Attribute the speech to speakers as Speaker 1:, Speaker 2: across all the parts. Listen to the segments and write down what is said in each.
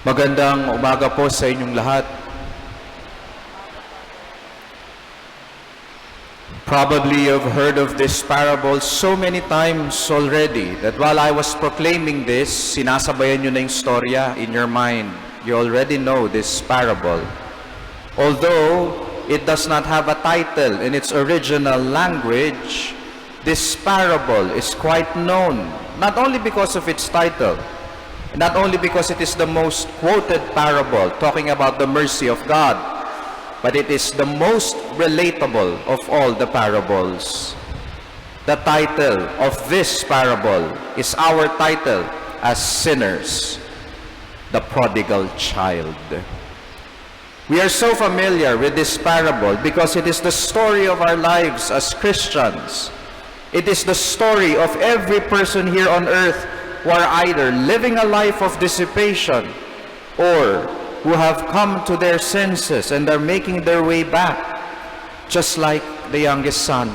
Speaker 1: Magandang umaga po sa inyong lahat. Probably you've heard of this parable so many times already that while I was proclaiming this, sinasabayan nyo na yung storya in your mind. You already know this parable. Although it does not have a title in its original language, this parable is quite known, not only because of its title, not only because it is the most quoted parable talking about the mercy of God, but it is the most relatable of all the parables. The title of this parable is our title as sinners, the prodigal child. We are so familiar with this parable because it is the story of our lives as Christians. It is the story of every person here on earth who are either living a life of dissipation or who have come to their senses and are making their way back, just like the youngest son.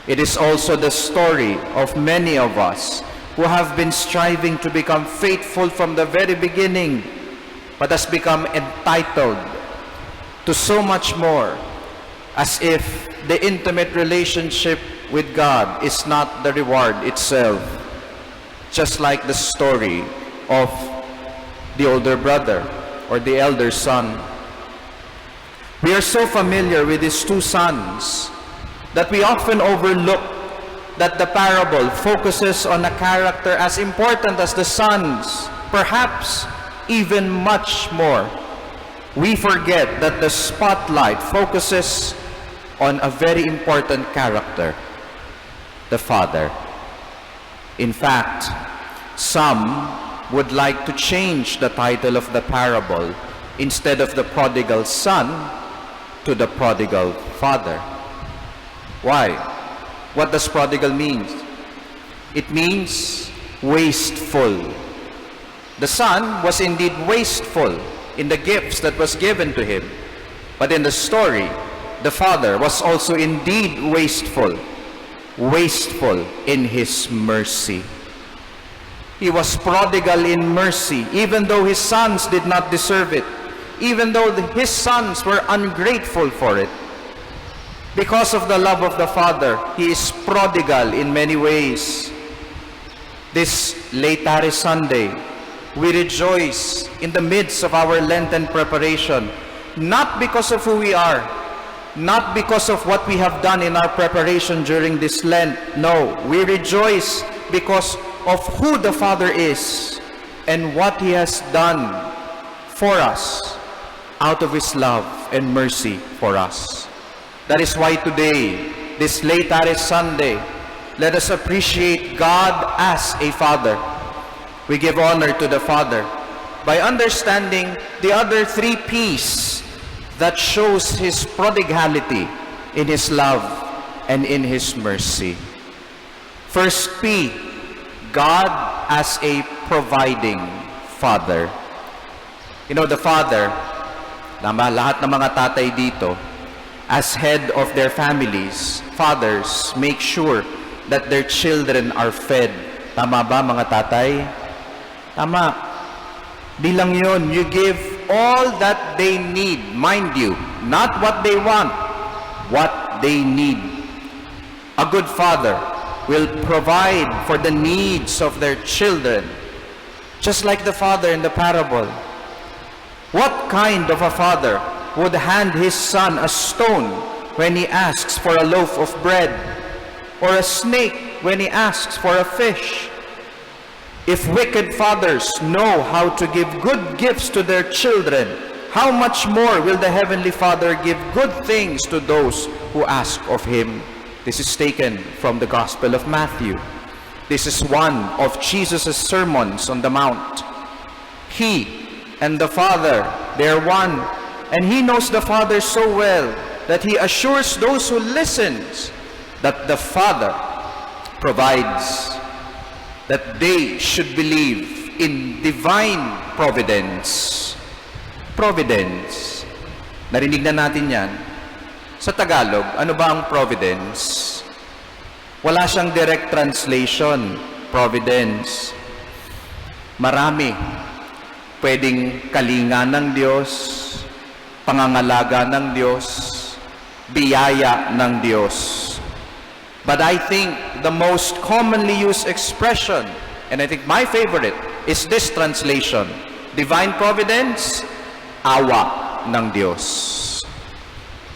Speaker 1: It is also the story of many of us who have been striving to become faithful from the very beginning, but has become entitled to so much more, as if the intimate relationship with God is not the reward itself, just like the story of the older brother or the elder son. We are so familiar with these two sons that we often overlook that the parable focuses on a character as important as the sons, perhaps even much more. We forget that the spotlight focuses on a very important character, the father. In fact, some would like to change the title of the parable instead of the prodigal son to the prodigal father. Why? What does prodigal mean? It means wasteful. The son was indeed wasteful in the gifts that was given to him. But in the story, the father was also indeed wasteful in his mercy. He was prodigal in mercy, even though his sons did not deserve it, even though his sons were ungrateful for it. Because of the love of the Father, he is prodigal in many ways. This Laetare Sunday, we rejoice in the midst of our Lenten preparation, not because of who we are, not because of what we have done in our preparation during this Lent. No, we rejoice because of who the Father is and what He has done for us out of His love and mercy for us. That is why today, this Laetare Sunday, let us appreciate God as a Father. We give honor to the Father by understanding the other three P's that shows His prodigality in His love and in His mercy. First P, God as a providing Father. You know, the Father, lahat ng mga tatay dito, as head of their families, fathers make sure that their children are fed. Tama ba mga tatay? Tama. Di lang yun, you give all that they need, mind you, not what they want, what they need. A good father will provide for the needs of their children, just like the father in the parable. What kind of a father would hand his son a stone when he asks for a loaf of bread, or a snake when he asks for a fish? If wicked fathers know how to give good gifts to their children, how much more will the Heavenly Father give good things to those who ask of Him? This is taken from the Gospel of Matthew. This is one of Jesus' sermons on the Mount. He and the Father, they are one. And He knows the Father so well that He assures those who listens that the Father provides, that they should believe in divine providence. Providence. Narinig na natin yan. Sa Tagalog, ano ba ang providence? Wala siyang direct translation, providence. Marami. Pwedeng kalinga ng Diyos, pangangalaga ng Diyos, biyaya ng Diyos. But I think the most commonly used expression, and I think my favorite, is this translation: divine providence, awa ng Diyos.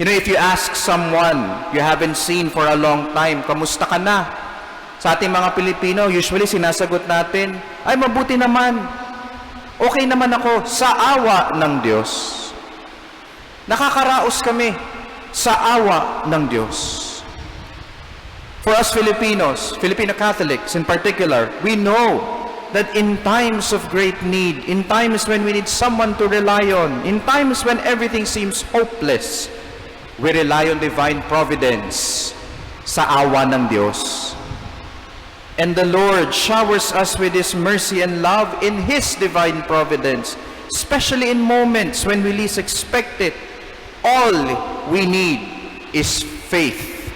Speaker 1: You know, if you ask someone you haven't seen for a long time, kamusta ka na? Sa ating mga Pilipino, usually sinasagot natin, ay mabuti naman, okay naman ako, sa awa ng Diyos. Nakakaraos kami sa awa ng Diyos. For us Filipinos, Filipino Catholics in particular, we know that in times of great need, in times when we need someone to rely on, in times when everything seems hopeless, we rely on divine providence, sa awa ng Diyos. And the Lord showers us with His mercy and love in His divine providence, especially in moments when we least expect it. All we need is faith.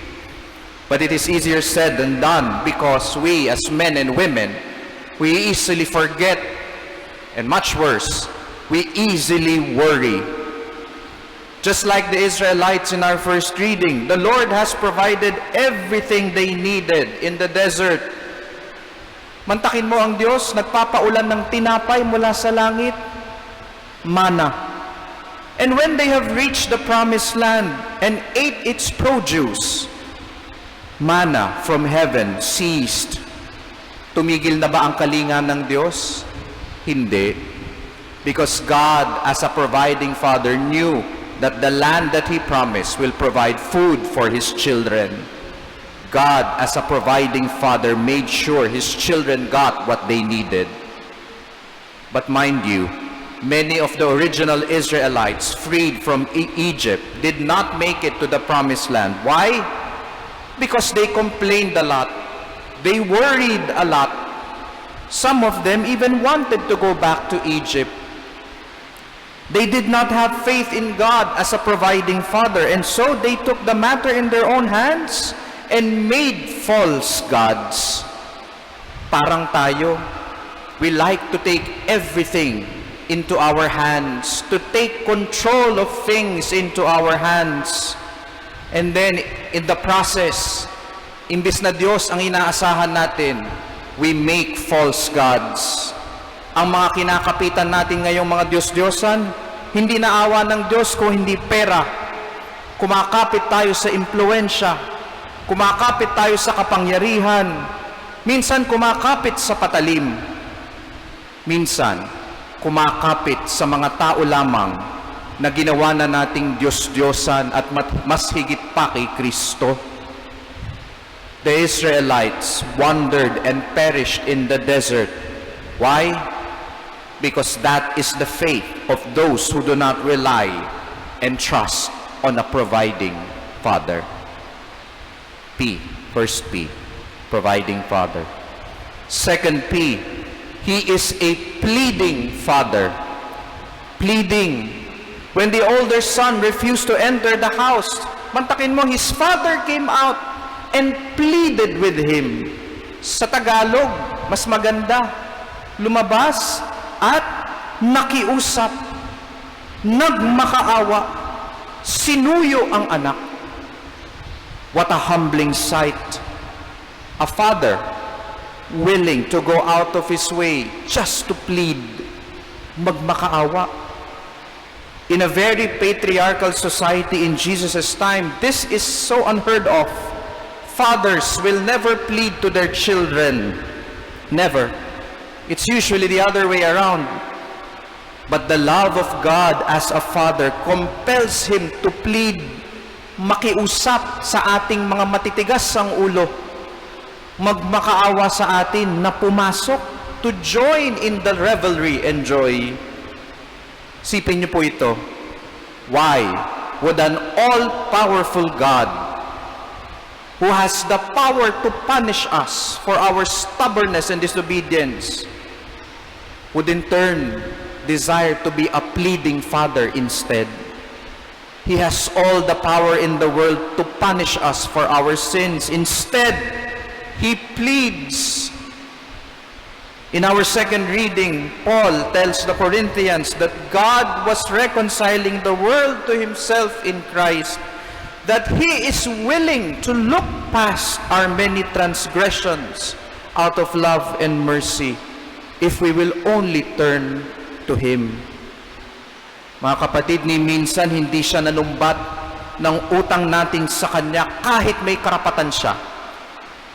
Speaker 1: But it is easier said than done, because we as men and women, we easily forget, and much worse, we easily worry. Just like the Israelites in our first reading, the Lord has provided everything they needed in the desert. Mantakin mo ang Diyos, nagpapaulan ng tinapay mula sa langit, mana. And when they have reached the promised land and ate its produce, manna from heaven ceased. Tumigil na ba ang kalinga ng Diyos? Hindi. Because God, as a providing Father, knew that the land that He promised will provide food for His children. God, as a providing Father, made sure His children got what they needed. But mind you, many of the original Israelites freed from Egypt did not make it to the promised land. Why? Because they complained a lot. They worried a lot. Some of them even wanted to go back to Egypt. They did not have faith in God as a providing Father, and so they took the matter in their own hands and made false gods. Parang tayo, we like to take everything into our hands, to take control of things into our hands. And then, in the process, imbis na Diyos ang inaasahan natin, we make false gods. Ang mga kinakapitan natin ngayong mga Diyos-Diyosan, hindi naawa ng Diyos kung hindi pera. Kumakapit tayo sa impluensya, kumakapit tayo sa kapangyarihan, minsan kumakapit sa patalim, minsan kumakapit sa mga tao lamang na ginawa na nating Diyos-Diyosan at mas higit pa kay Kristo. The Israelites wandered and perished in the desert. Why? Because that is the faith of those who do not rely and trust on a providing Father. P, first P, providing Father. Second P, He is a pleading Father. Pleading. When the older son refused to enter the house, mantakin mo, his father came out and pleaded with him. Sa Tagalog, mas maganda, lumabas at nakiusap, nagmakaawa, sinuyo ang anak. What a humbling sight. A father willing to go out of his way just to plead, magmakaawa. In a very patriarchal society in Jesus' time, this is so unheard of. Fathers will never plead to their children. Never. It's usually the other way around. But the love of God as a father compels Him to plead, makiusap sa ating mga matitigas ang ulo, magmakaawa sa atin na pumasok to join in the revelry and joy. Sipin niyo po ito. Why would an all-powerful God, who has the power to punish us for our stubbornness and disobedience, would in turn desire to be a pleading Father instead? He has all the power in the world to punish us for our sins. Instead, He pleads. In our second reading, Paul tells the Corinthians that God was reconciling the world to himself in Christ, that he is willing to look past our many transgressions out of love and mercy if we will only turn to him. Mga kapatid, ni minsan hindi siya nanumbat ng utang natin sa kanya kahit may karapatan siya.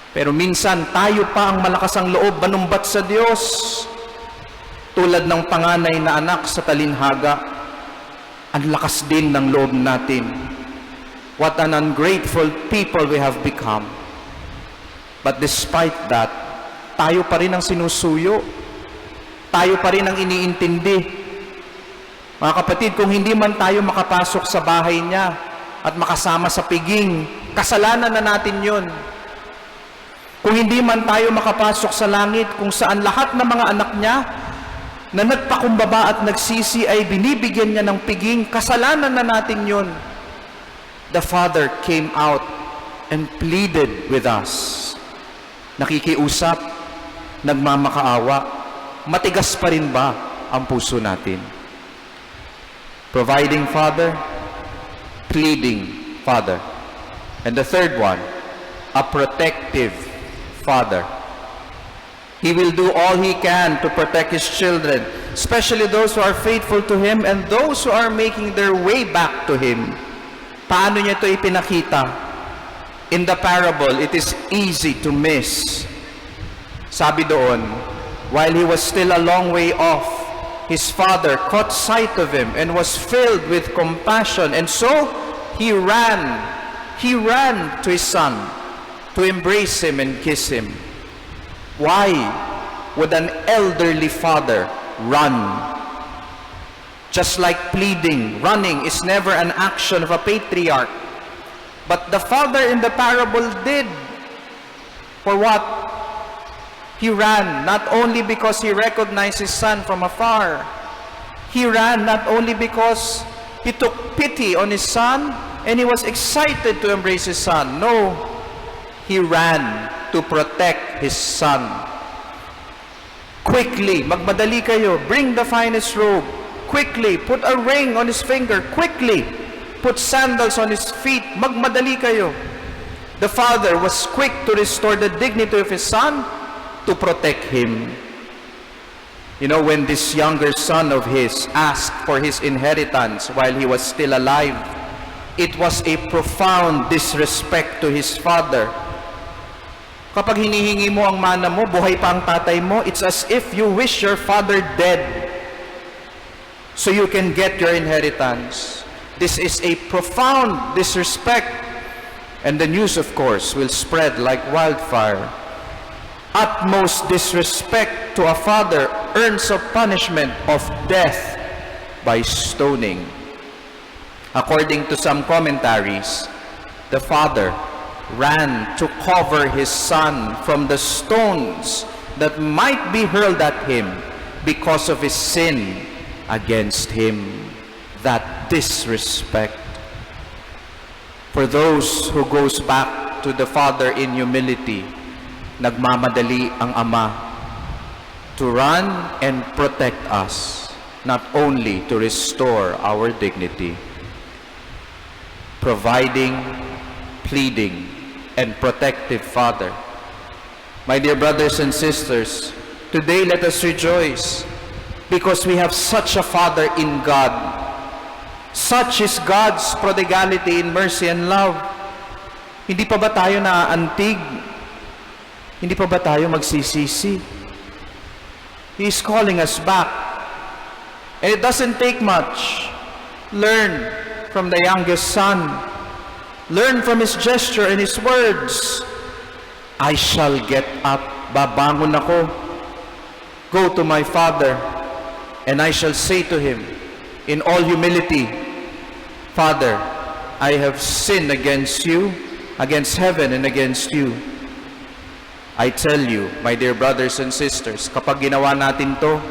Speaker 1: Pero minsan tayo pa ang malakas ang loob manumbat sa Diyos. Tulad ng panganay na anak sa talinhaga, ang lakas din ng loob natin. What an ungrateful people we have become. But despite that, tayo pa rin ang sinusuyo. Tayo pa rin ang iniintindi. Mga kapatid, kung hindi man tayo makapasok sa bahay niya at makasama sa piging, kasalanan na natin yun. Kung hindi man tayo makapasok sa langit kung saan lahat ng mga anak niya na nagpakumbaba at nagsisi ay binibigyan niya ng piging, kasalanan na natin yun. The Father came out and pleaded with us. Nakikiusap, nagmamakaawa, matigas pa rin ba ang puso natin? Providing Father, pleading Father. And the third one, a protective Father. He will do all he can to protect his children, especially those who are faithful to him and those who are making their way back to him. Paano niya ito ipinakita? In the parable, it is easy to miss. Sabi doon, while he was still a long way off, his father caught sight of him and was filled with compassion, and so he ran to his son to embrace him and kiss him. Why would an elderly father run? Just like pleading, running is never an action of a patriarch. But the father in the parable did. For what? He ran not only because he recognized his son from afar. He ran not only because he took pity on his son and he was excited to embrace his son. No, he ran to protect his son. Quickly, magmadali kayo, bring the finest robe. Quickly, put a ring on his finger. Quickly, put sandals on his feet. Magmadali kayo. The father was quick to restore the dignity of his son, to protect him. You know, when this younger son of his asked for his inheritance while he was still alive, it was a profound disrespect to his father. Kapag hinihingi mo ang mana mo, buhay pa ang tatay mo, it's as if you wish your father dead so you can get your inheritance. This is a profound disrespect, and the news, of course, will spread like wildfire. Utmost disrespect to a father earns a punishment of death by stoning. According to some commentaries, the father ran to cover his son from the stones that might be hurled at him because of his sin against him. That disrespect. For those who goes back to the father in humility, nagmamadali ang ama to run and protect us, not only to restore our dignity. Providing, pleading, and protective Father. My dear brothers and sisters, today let us rejoice because we have such a Father in God. Such is God's prodigality in mercy and love. Hindi pa ba tayo naaantig? Hindi pa ba tayo magsisisi? He is calling us back. And it doesn't take much. Learn from the youngest son. Learn from his gesture and his words. I shall get up. Babangon ako. Go to my father, and I shall say to him, in all humility, Father, I have sinned against you, against heaven and against you. I tell you, my dear brothers and sisters, kapag ginawa natin to,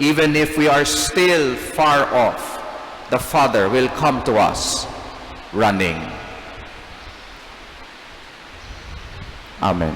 Speaker 1: even if we are still far off, the Father will come to us running. Amen.